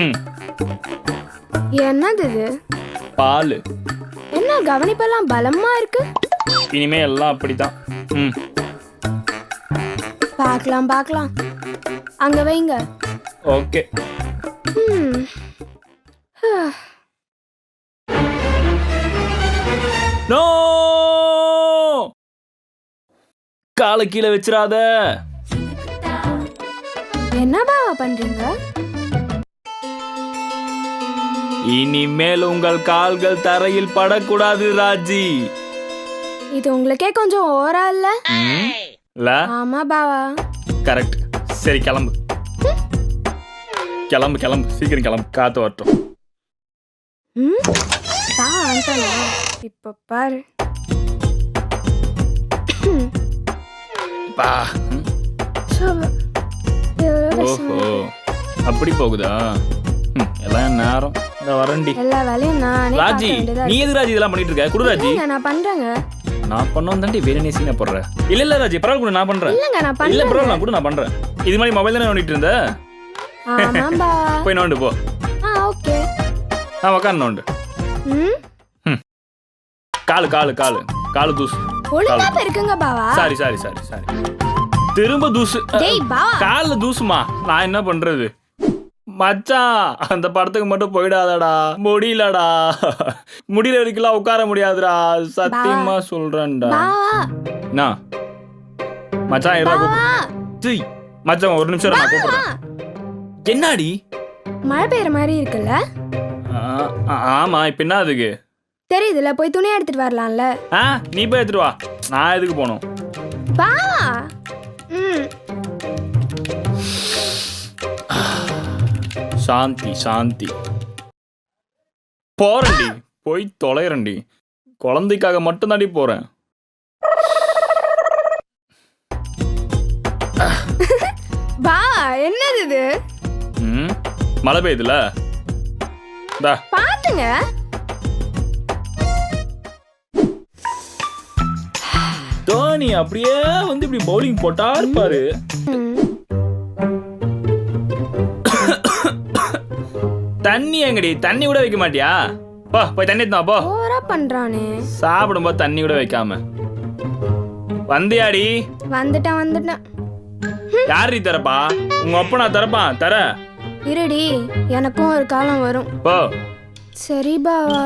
ம் என்னது இது? பால். என்ன கவனிப்பெல்லாம் பலமா இருக்கு? இனிமே எல்லாம் அப்படித்தான். ம் பார்க்கலாம் பார்க்கலாம். அங்க வைங்க. ஓகே. ம். நோ, காலை கீழே வச்சிராத. என்ன பாவா பண்றீங்க? இனிமேல் உங்கள் கால்கள் தரையில் படக்கூடாது ராஜி. இது உங்களுக்கே கொஞ்சம் ஓவரா இல்ல? இல்ல? ஆமா பாவா. கரெக்ட். சரி கிளம்பு கிளம்பு கிளம்பு, சீக்கிரம் கிளம்பு, காத்து வரட்டும். ம் பாவா வந்துட்டானா? இப்ப பாரு. பா. சோபா. ஓஹோ, அப்படி போகுதா? எல்லாம் நேரம். இந்த வரண்டி. எல்லா வேலையும் நானே ராஜி, நீ எது ராஜி இதெல்லாம் பண்ணிட்டு இருக்க? குடு ராஜி. இல்லங்க நான் பண்றேங்க. நான் பண்ணோம் தாண்டி வேற என்ன சீனா போடுற? இல்ல இல்ல ராஜி, பரவாயில்ல குடு, நான் பண்றேன். இல்லங்க நான் இல்ல பண்றேன். பரவாயில்ல, நான் கூட நான் பண்றேன். இது மாதிரி மொபைல் தானே நோண்டிட்டு இருந்த? ஆமா பாவா. போய் நோண்டு போ. ஓகே. உக்காந்து நோண்டு. ம் காலு காலு காலு காலு தூசு. ஒழுங்கா இருக்குங்க பாவா. Sorry sorry sorry sorry. திரும்ப தூசு. டேய் பாவா. கால்ல தூசுமா, நான் என்ன பண்றது? மச்சான், அந்த படத்துக்கு மட்டும் போயிடாதடா, முடியலடா. முடியல வரைக்கும் உட்கார முடியாதுடா, சத்தியமா சொல்றேன்டா. பாவா. என்ன மச்சான்? பாவா. மச்சான் ஒரு நிமிஷம் நான் கூப்பிடுறேன். என்னடி? மழை பெய்யற மாதிரி இருக்குல்ல? ஆமா, இப்ப என்ன அதுக்கு தெரியுதுல, போய் துணி எடுத்துட்டு வரலாம்ல. நீ போய் எடுத்துட்டு வா, நான் எதுக்கு போகணும்? பாவா. ம் சாந்தி சாந்தி. போறேன்டி, போய் தொலைறேன்டி. குழந்தைக்காக மட்டும் தாண்டி போறேன். பாவா என்னது இது? மழை பெய்யுதுல, பாத்துங்க. தோனி அப்படியே வந்து இப்படி பவுலிங் போட்டா இருப்பாரு. தண்ணி எங்கடி? தண்ணி கூட வைக்க மாட்டியா? போ போய் தண்ணி எடுத்து வா, போ. ஓவரா பண்றானே. சாப்பிடும்போது தண்ணி கூட வைக்காம வந்தியாடி? வந்துட்டேன். யாரு தரப்பா? உங்க அப்பா நான் தரப்பான் தர. இருடி, எனக்கும் ஒரு காலம் வரும். போ. சரி பாவா.